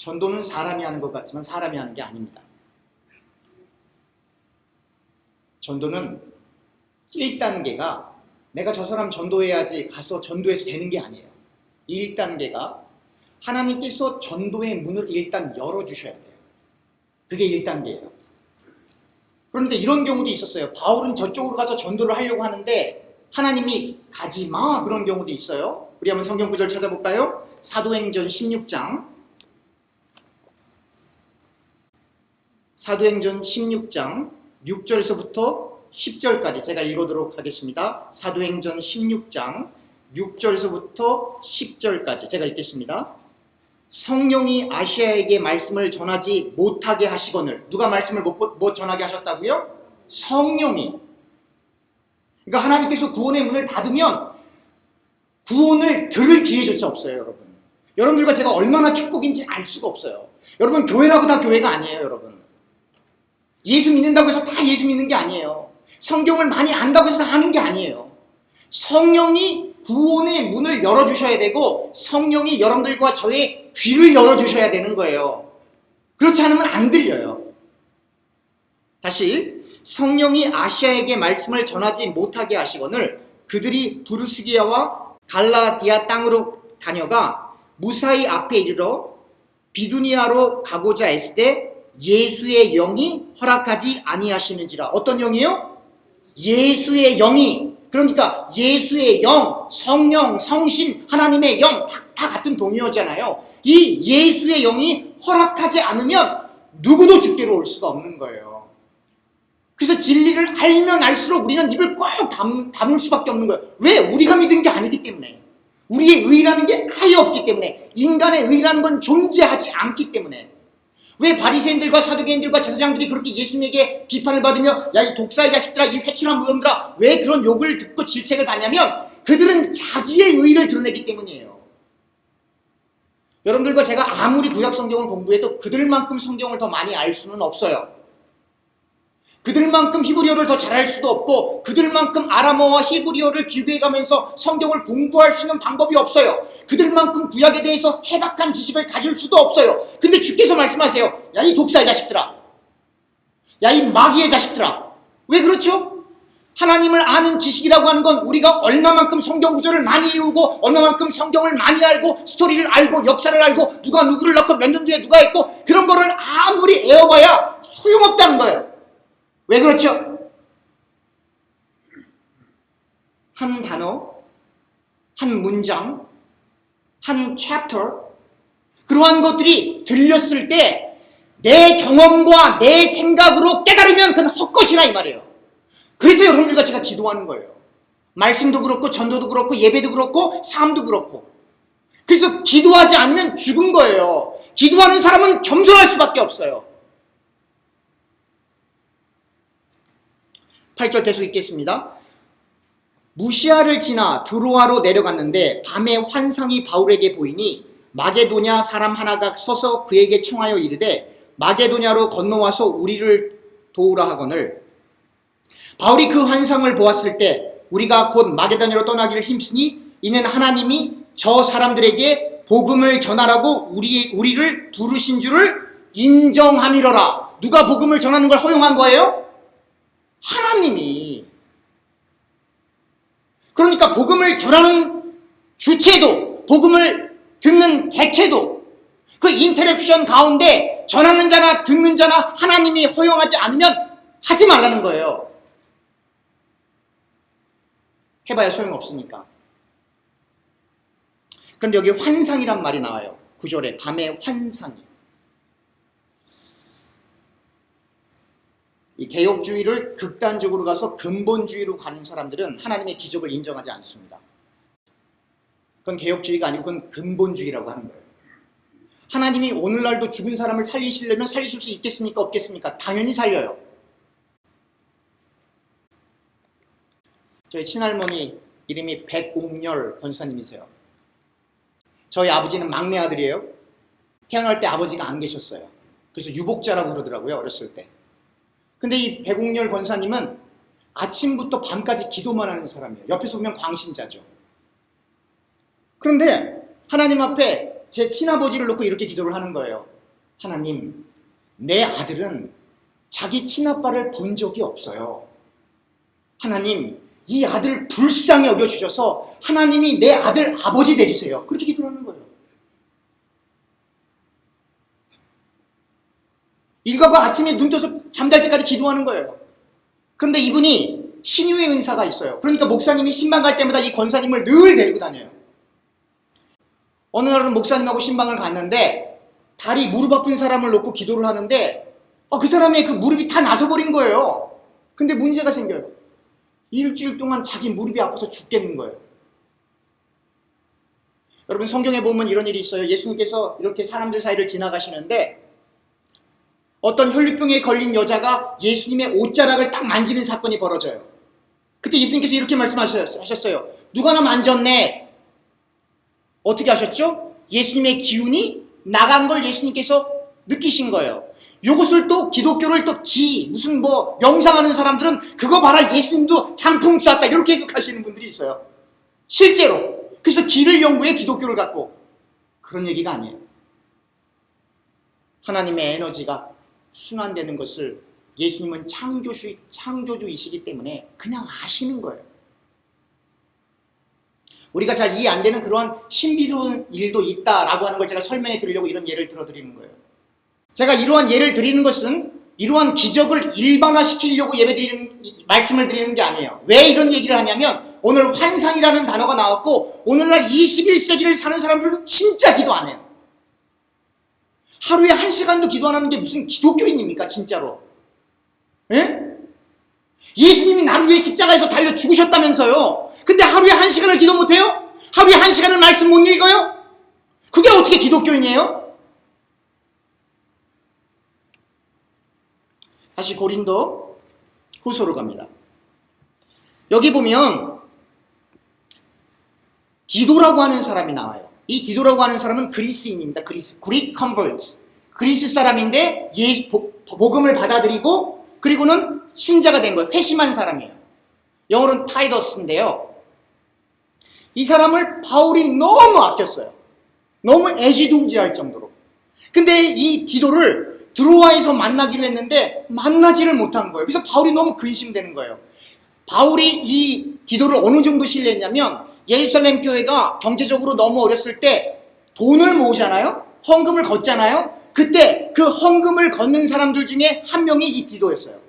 전도는 사람이 하는 것 같지만 사람이 하는 게 아닙니다. 전도는 1단계가 내가 저 사람 전도해야지 가서 전도해서 되는 게 아니에요. 1단계가 하나님께서 전도의 문을 일단 열어주셔야 돼요. 그게 1단계예요. 그런데 이런 경우도 있었어요. 바울은 저쪽으로 가서 전도를 하려고 하는데 하나님이 가지마 그런 경우도 있어요. 우리 한번 성경 구절 찾아볼까요? 사도행전 16장 사도행전 16장 6절에서부터 10절까지 제가 읽어도록 하겠습니다. 사도행전 16장 6절에서부터 10절까지 제가 읽겠습니다. 성령이 아시아에게 말씀을 전하지 못하게 하시거늘. 누가 말씀을 못 전하게 하셨다고요? 성령이. 그러니까 하나님께서 구원의 문을 닫으면 구원을 들을 기회조차 없어요, 여러분. 여러분들과 제가 얼마나 축복인지 알 수가 없어요. 여러분, 교회라고 다 교회가 아니에요, 여러분. 예수 믿는다고 해서 다 예수 믿는 게 아니에요. 성경을 많이 안다고 해서 하는 게 아니에요. 성령이 구원의 문을 열어주셔야 되고 성령이 여러분들과 저의 귀를 열어주셔야 되는 거예요. 그렇지 않으면 안 들려요. 다시 성령이 아시아에게 말씀을 전하지 못하게 하시거늘 그들이 부르스기아와 갈라디아 땅으로 다녀가 무사히 앞에 이르러 비두니아로 가고자 했을 때 예수의 영이 허락하지 아니하시는지라. 어떤 영이요? 예수의 영이. 그러니까 예수의 영, 성령, 성신, 하나님의 영 다 같은 동의어잖아요. 이 예수의 영이 허락하지 않으면 누구도 주께로 올 수가 없는 거예요. 그래서 진리를 알면 알수록 우리는 입을 꼭 다물 수밖에 없는 거예요. 왜? 우리가 믿은 게 아니기 때문에. 우리의 의라는 게 아예 없기 때문에. 인간의 의라는 건 존재하지 않기 때문에. 왜 바리새인들과 사두개인들과 제사장들이 그렇게 예수님에게 비판을 받으며 야, 이 독사의 자식들아, 이 회칠한 무덤들아, 왜 그런 욕을 듣고 질책을 받냐면 그들은 자기의 의를 드러내기 때문이에요. 여러분들과 제가 아무리 구약 성경을 공부해도 그들만큼 성경을 더 많이 알 수는 없어요. 그들만큼 히브리어를 더 잘할 수도 없고 그들만큼 아람어와 히브리어를 비교해가면서 성경을 공부할 수 있는 방법이 없어요. 그들만큼 구약에 대해서 해박한 지식을 가질 수도 없어요. 근데 주께서 말씀하세요. 야, 이 독사의 자식들아, 야, 이 마귀의 자식들아. 왜 그렇죠? 하나님을 아는 지식이라고 하는 건 우리가 얼마만큼 성경 구절을 많이 외우고 얼마만큼 성경을 많이 알고 스토리를 알고 역사를 알고 누가 누구를 낳고 몇 년 뒤에 누가 했고 그런 거를 아무리 애워봐야 소용없다는 거예요. 왜 그렇죠? 한 단어, 한 문장, 한 챕터, 그러한 것들이 들렸을 때 내 경험과 내 생각으로 깨달으면 그건 헛것이라 이 말이에요. 그래서 여러분들과 제가 기도하는 거예요. 말씀도 그렇고 전도도 그렇고 예배도 그렇고 삶도 그렇고. 그래서 기도하지 않으면 죽은 거예요. 기도하는 사람은 겸손할 수밖에 없어요. 8절 계속 읽겠습니다. 무시아를 지나 드로아로 내려갔는데 밤에 환상이 바울에게 보이니 마게도냐 사람 하나가 서서 그에게 청하여 이르되 마게도냐로 건너와서 우리를 도우라 하거늘 바울이 그 환상을 보았을 때 우리가 곧 마게도냐로 떠나기를 힘쓰니 이는 하나님이 저 사람들에게 복음을 전하라고 우리를 부르신 줄을 인정함이로라. 누가 복음을 전하는 걸 허용한 거예요? 하나님이. 그러니까 복음을 전하는 주체도 복음을 듣는 객체도 그 인터랙션 가운데 전하는 자나 듣는 자나 하나님이 허용하지 않으면 하지 말라는 거예요. 해봐야 소용없으니까. 그런데 여기 환상이란 말이 나와요. 9절에 밤에 환상이. 이 개혁주의를 극단적으로 가서 근본주의로 가는 사람들은 하나님의 기적을 인정하지 않습니다. 그건 개혁주의가 아니고 그건 근본주의라고 하는 거예요. 하나님이 오늘날도 죽은 사람을 살리시려면 살리실 수 있겠습니까? 없겠습니까? 당연히 살려요. 저희 친할머니 이름이 백옥렬 권사님이세요. 저희 아버지는 막내 아들이에요. 태어날 때 아버지가 안 계셨어요. 그래서 유복자라고 그러더라고요, 어렸을 때. 근데 이 백옥렬 권사님은 아침부터 밤까지 기도만 하는 사람이에요. 옆에서 보면 광신자죠. 그런데 하나님 앞에 제 친아버지를 놓고 이렇게 기도를 하는 거예요. 하나님, 내 아들은 자기 친아빠를 본 적이 없어요. 하나님, 이 아들 불쌍히 여겨주셔서 하나님이 내 아들 아버지 되주세요. 그렇게 기도하는 거예요. 일과가 아침에 눈 떠서 잠잘 때까지 기도하는 거예요. 그런데 이분이 신유의 은사가 있어요. 그러니까 목사님이 신방 갈 때마다 이 권사님을 늘 데리고 다녀요. 어느 날은 목사님하고 신방을 갔는데 다리 무릎 아픈 사람을 놓고 기도를 하는데 그 사람의 그 무릎이 다 나서버린 거예요. 근데 문제가 생겨요. 일주일 동안 자기 무릎이 아파서 죽겠는 거예요. 여러분, 성경에 보면 이런 일이 있어요. 예수님께서 이렇게 사람들 사이를 지나가시는데 어떤 혈류병에 걸린 여자가 예수님의 옷자락을 딱 만지는 사건이 벌어져요. 그때 예수님께서 이렇게 말씀하셨어요. 누가 나 만졌네. 어떻게 하셨죠? 예수님의 기운이 나간 걸 예수님께서 느끼신 거예요. 이것을 또 기독교를 또 무슨 명상하는 사람들은 그거 봐라, 예수님도 장풍 쐈다, 이렇게 해석하시는 분들이 있어요. 실제로. 그래서 기를 연구해 기독교를 갖고. 그런 얘기가 아니에요. 하나님의 에너지가 순환되는 것을 예수님은 창조주이시기 때문에 그냥 아시는 거예요. 우리가 잘 이해 안 되는 그러한 신비로운 일도 있다라고 하는 걸 제가 설명해 드리려고 이런 예를 들어드리는 거예요. 제가 이러한 예를 드리는 것은 이러한 기적을 일반화시키려고 말씀을 드리는 게 아니에요. 왜 이런 얘기를 하냐면 오늘 환상이라는 단어가 나왔고 오늘날 21세기를 사는 사람들은 진짜 기도 안 해요. 하루에 1시간도 기도 안 하는 게 무슨 기독교인입니까, 진짜로? 예? 예수님이 나를 위해 십자가에서 달려 죽으셨다면서요. 근데 하루에 1시간을 기도 못해요? 하루에 1시간을 말씀 못 읽어요? 그게 어떻게 기독교인이에요? 다시 고린도 후서로 갑니다. 여기 보면 디도라고 하는 사람이 나와요. 이 디도라고 하는 사람은 그리스인입니다. Greek converts. 그리스 사람인데 복음을 받아들이고 그리고는 신자가 된 거예요. 회심한 사람이에요. 영어로는 타이더스인데요. 이 사람을 바울이 너무 아꼈어요. 너무 애지중지할 정도로. 근데 이 디도를 드로아에서 만나기로 했는데 만나지를 못한 거예요. 그래서 바울이 너무 근심되는 거예요. 바울이 이 디도를 어느 정도 신뢰했냐면 예루살렘 교회가 경제적으로 너무 어렸을 때 돈을 모으잖아요. 헌금을 걷잖아요. 그때 그 헌금을 걷는 사람들 중에 한 명이 이 디도였어요.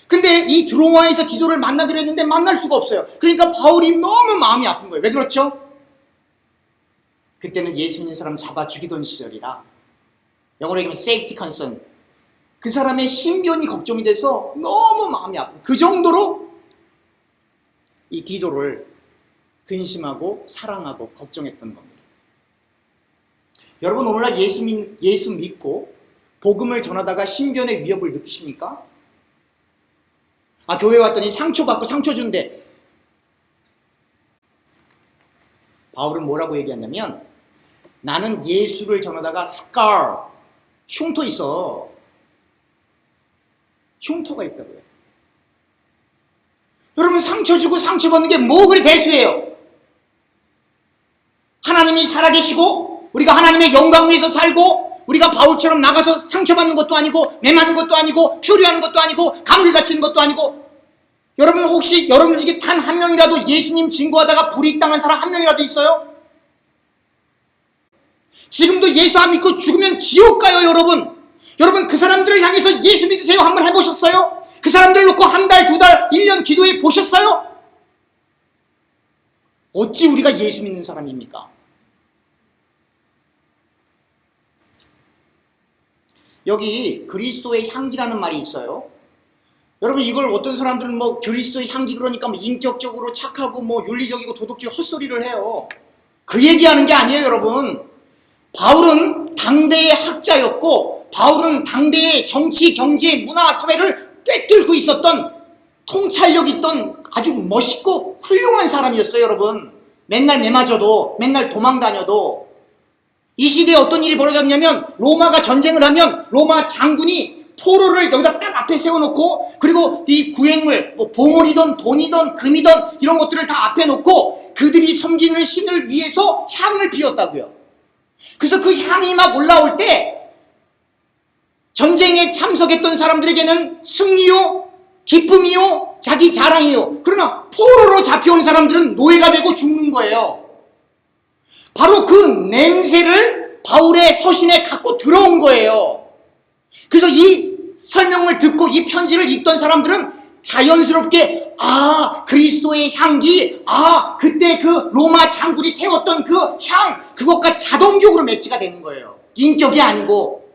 근데 이 드로아에서 디도를 만나기로 했는데 만날 수가 없어요. 그러니까 바울이 너무 마음이 아픈 거예요. 왜 그렇죠? 그때는 예수 믿는 사람 잡아 죽이던 시절이라 영어로 얘기하면 safety concern. 그 사람의 신변이 걱정이 돼서 너무 마음이 아픈 그 정도로 이 디도를 근심하고 사랑하고 걱정했던 겁니다. 여러분, 오늘날 예수 믿고 복음을 전하다가 신변의 위협을 느끼십니까? 교회 왔더니 상처받고 상처 준대. 바울은 뭐라고 얘기하냐면 나는 예수를 전하다가 흉터 있어. 흉터가 있다고요. 여러분, 상처 주고 상처받는 게 뭐 그리 대수예요? 하나님이 살아계시고 우리가 하나님의 영광 위에서 살고 우리가 바울처럼 나가서 상처받는 것도 아니고 매 맞는 것도 아니고 표류하는 것도 아니고 감옥에 갇히는 것도 아니고. 여러분, 혹시 여러분 중에 단 한 명이라도 예수님 증거하다가 불이익당한 사람 한 명이라도 있어요? 지금도 예수 안 믿고 죽으면 지옥 가요, 여러분. 여러분, 그 사람들을 향해서 예수 믿으세요 한번 해보셨어요? 그 사람들을 놓고 한 달, 두 달, 1년 기도해 보셨어요? 어찌 우리가 예수 믿는 사람입니까? 여기 그리스도의 향기라는 말이 있어요. 여러분, 이걸 어떤 사람들은 그리스도의 향기 그러니까 인격적으로 착하고 윤리적이고 도덕적 헛소리를 해요. 그 얘기하는 게 아니에요, 여러분. 바울은 당대의 학자였고 바울은 당대의 정치, 경제, 문화, 사회를 꿰뚫고 있었던 통찰력 있던 아주 멋있고 훌륭한 사람이었어요, 여러분. 맨날 매 맞아도 맨날 도망 다녀도. 이 시대에 어떤 일이 벌어졌냐면 로마가 전쟁을 하면 로마 장군이 포로를 여기다 딱 앞에 세워놓고 그리고 이 구행물, 보물이든 돈이든 금이든 이런 것들을 다 앞에 놓고 그들이 섬기는 신을 위해서 향을 피웠다고요. 그래서 그 향이 막 올라올 때 참석했던 사람들에게는 승리요, 기쁨이요, 자기 자랑이요. 그러나 포로로 잡혀온 사람들은 노예가 되고 죽는 거예요. 바로 그 냄새를 바울의 서신에 갖고 들어온 거예요. 그래서 이 설명을 듣고 이 편지를 읽던 사람들은 자연스럽게 그리스도의 향기, 그때 그 로마 장군이 태웠던 그 향, 그것과 자동적으로 매치가 되는 거예요. 인격이 아니고.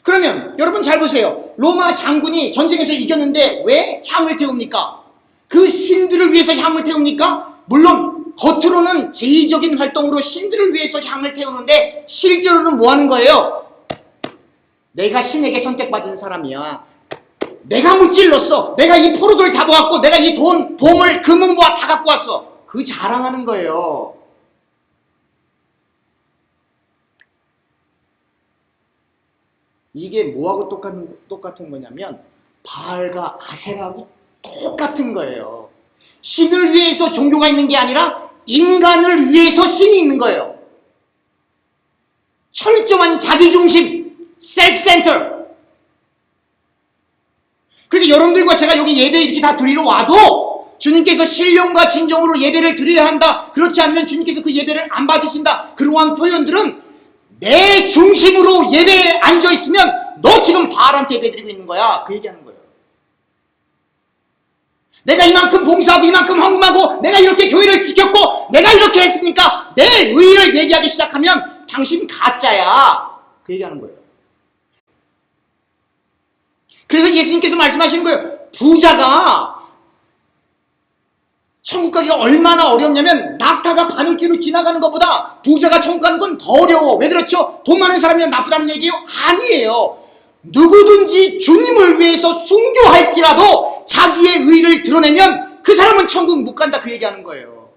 그러면 여러분 잘 보세요. 로마 장군이 전쟁에서 이겼는데 왜 향을 태웁니까? 그 신들을 위해서 향을 태웁니까? 물론 겉으로는 제의적인 활동으로 신들을 위해서 향을 태우는데 실제로는 뭐 하는 거예요? 내가 신에게 선택받은 사람이야. 내가 무찔렀어. 내가 이 포로들 잡아왔고 내가 이 돈, 보물, 금은보화 다 갖고 왔어. 그 자랑하는 거예요. 이게 뭐하고 똑같은 거냐면 바알과 아세라하고 똑같은 거예요. 신을 위해서 종교가 있는 게 아니라 인간을 위해서 신이 있는 거예요. 철저한 자기중심, 셀프-센터. 그러니까 여러분들과 제가 여기 예배 이렇게 다 드리러 와도 주님께서 신령과 진정으로 예배를 드려야 한다. 그렇지 않으면 주님께서 그 예배를 안 받으신다. 그러한 표현들은 내 중심으로 예배에 앉아있으면 너 지금 바알한테 예배 드리고 있는 거야. 그 얘기하는 거예요. 내가 이만큼 봉사하고 이만큼 헌금하고 내가 이렇게 교회를 지켰고 내가 이렇게 했으니까 내 의의를 얘기하기 시작하면 당신 가짜야. 그 얘기하는 거예요. 그래서 예수님께서 말씀하시는 거예요. 부자가 천국 가기가 얼마나 어렵냐면 낙타가 바늘길로 지나가는 것보다 부자가 천국 가는 건 더 어려워. 왜 그렇죠? 돈 많은 사람이면 나쁘다는 얘기예요? 아니에요. 누구든지 주님을 위해서 순교할지라도 자기의 의의를 드러내면 그 사람은 천국 못 간다. 그 얘기하는 거예요.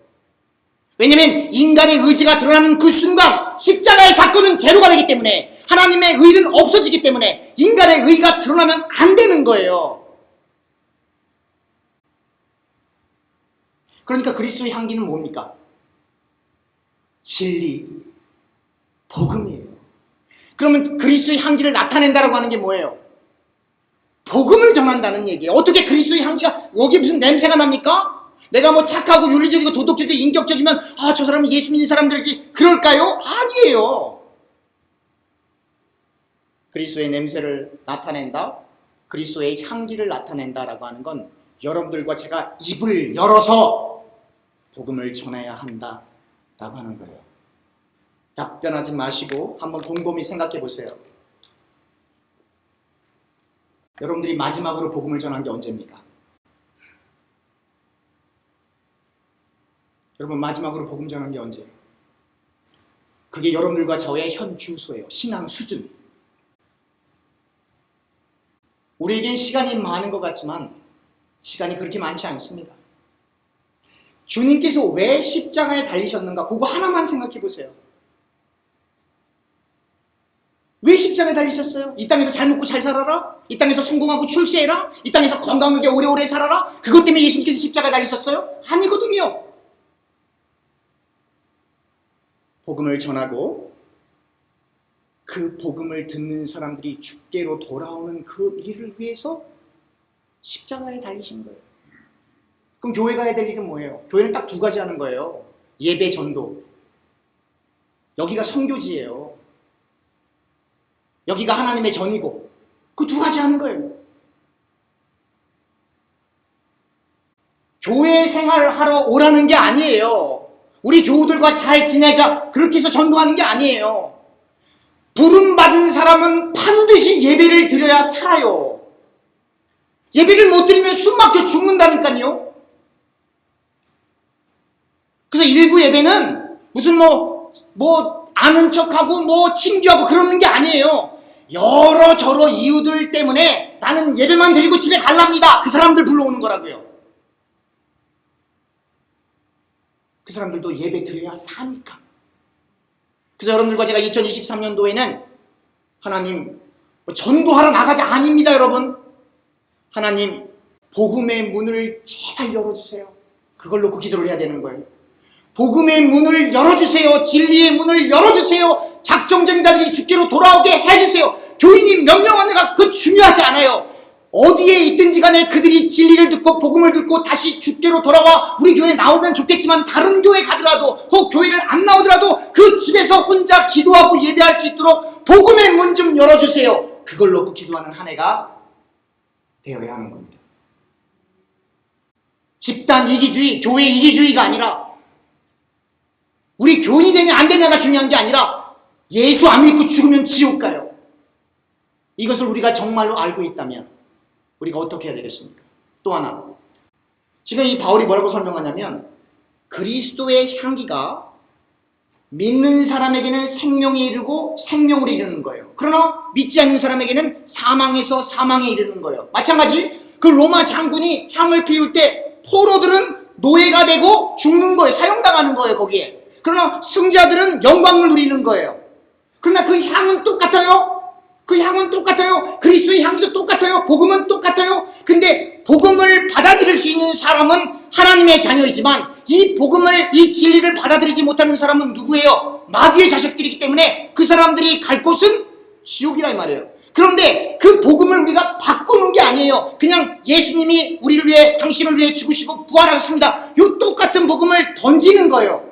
왜냐면 인간의 의지가 드러나는 그 순간 십자가의 사건은 제로가 되기 때문에 하나님의 의는 없어지기 때문에 인간의 의가 드러나면 안 되는 거예요. 그러니까 그리스도의 향기는 뭡니까? 진리, 복음이에요. 그러면 그리스도의 향기를 나타낸다라고 하는 게 뭐예요? 복음을 전한다는 얘기예요. 어떻게 그리스도의 향기가 여기 무슨 냄새가 납니까? 내가 뭐 착하고 윤리적이고 도덕적이고 인격적이면 저 사람은 예수 믿는 사람들이지 그럴까요? 아니에요. 그리스도의 냄새를 나타낸다, 그리스도의 향기를 나타낸다라고 하는 건 여러분들과 제가 입을 열어서 복음을 전해야 한다라고 하는 거예요. 답변하지 마시고 한번 곰곰이 생각해 보세요. 여러분들이 마지막으로 복음을 전한 게 언제입니까? 여러분 마지막으로 복음 전한 게 언제예요? 그게 여러분들과 저의 현 주소예요. 신앙 수준. 우리에겐 시간이 많은 것 같지만 시간이 그렇게 많지 않습니다. 주님께서 왜 십자가에 달리셨는가? 그거 하나만 생각해 보세요. 왜 십자가에 달리셨어요? 이 땅에서 잘 먹고 잘 살아라? 이 땅에서 성공하고 출세해라? 이 땅에서 건강하게 오래오래 살아라? 그것 때문에 예수님께서 십자가에 달리셨어요? 아니거든요. 복음을 전하고 그 복음을 듣는 사람들이 주께로 돌아오는 그 일을 위해서 십자가에 달리신 거예요. 그럼 교회가 해야 될 일은 뭐예요? 교회는 딱 두 가지 하는 거예요. 예배, 전도. 여기가 선교지예요. 여기가 하나님의 전이고 그 두 가지 하는 거예요. 교회 생활하러 오라는 게 아니에요. 우리 교우들과 잘 지내자 그렇게 해서 전도하는 게 아니에요. 부름받은 사람은 반드시 예배를 드려야 살아요. 예배를 못 드리면 숨 막혀 죽는다니까요. 그래서 일부 예배는 무슨 아는 척하고 친교하고 그러는 게 아니에요. 여러저러 이유들 때문에 나는 예배만 드리고 집에 갈랍니다. 그 사람들 불러오는 거라고요. 그 사람들도 예배 드려야 사니까. 그래서 여러분들과 제가 2023년도에는 하나님 전도하러 나가지 아닙니다. 여러분 하나님 복음의 문을 제발 열어주세요. 그걸 놓고 기도를 해야 되는 거예요. 복음의 문을 열어주세요. 진리의 문을 열어주세요. 작정쟁자들이 주께로 돌아오게 해주세요. 교인이 몇 명 왔는가 그 중요하지 않아요. 어디에 있든지 간에 그들이 진리를 듣고 복음을 듣고 다시 주께로 돌아와 우리 교회에 나오면 좋겠지만 다른 교회 가더라도 혹 교회를 안 나오더라도 그 집에서 혼자 기도하고 예배할 수 있도록 복음의 문 좀 열어주세요. 그걸 놓고 기도하는 한 해가 되어야 하는 겁니다. 집단 이기주의, 교회 이기주의가 아니라 우리 교인이 되냐 안 되냐가 중요한 게 아니라 예수 안 믿고 죽으면 지옥 가요. 이것을 우리가 정말로 알고 있다면 우리가 어떻게 해야 되겠습니까? 또 하나, 지금 이 바울이 뭐라고 설명하냐면 그리스도의 향기가 믿는 사람에게는 생명에 이르고 생명으로 이르는 거예요. 그러나 믿지 않는 사람에게는 사망에서 사망에 이르는 거예요. 마찬가지 그 로마 장군이 향을 피울 때 포로들은 노예가 되고 죽는 거예요. 사형당하는 거예요 거기에. 그러나 승자들은 영광을 누리는 거예요. 그러나 그 향은 똑같아요. 그 향은 똑같아요. 그리스도의 향기도 똑같아요. 복음은 똑같아요. 근데 복음을 받아들일 수 있는 사람은 하나님의 자녀이지만 이 복음을, 이 진리를 받아들이지 못하는 사람은 누구예요? 마귀의 자식들이기 때문에 그 사람들이 갈 곳은 지옥이라 이 말이에요. 그런데 그 복음을 우리가 바꾸는 게 아니에요. 그냥 예수님이 우리를 위해, 당신을 위해 죽으시고 부활하셨습니다. 이 똑같은 복음을 던지는 거예요.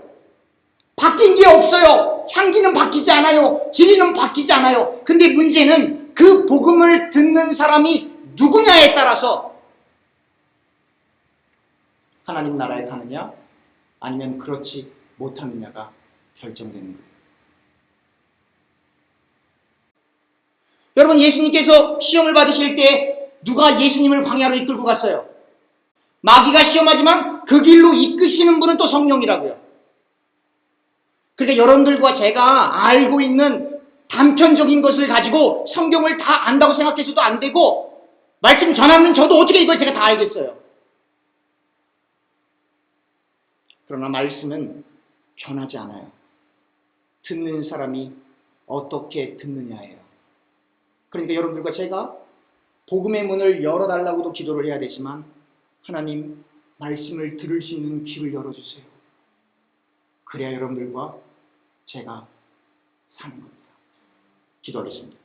바뀐 게 없어요. 향기는 바뀌지 않아요. 진리는 바뀌지 않아요. 근데 문제는 그 복음을 듣는 사람이 누구냐에 따라서 하나님 나라에 가느냐 아니면 그렇지 못하느냐가 결정되는 거예요. 여러분, 예수님께서 시험을 받으실 때 누가 예수님을 광야로 이끌고 갔어요? 마귀가 시험하지만 그 길로 이끄시는 분은 또 성령이라고요. 그러니까 여러분들과 제가 알고 있는 단편적인 것을 가지고 성경을 다 안다고 생각해서도 안 되고, 말씀 전하는 저도 어떻게 이걸 제가 다 알겠어요. 그러나 말씀은 변하지 않아요. 듣는 사람이 어떻게 듣느냐예요. 그러니까 여러분들과 제가 복음의 문을 열어달라고도 기도를 해야 되지만, 하나님 말씀을 들을 수 있는 귀를 열어주세요. 그래야 여러분들과 제가 사는 겁니다. 기도하겠습니다.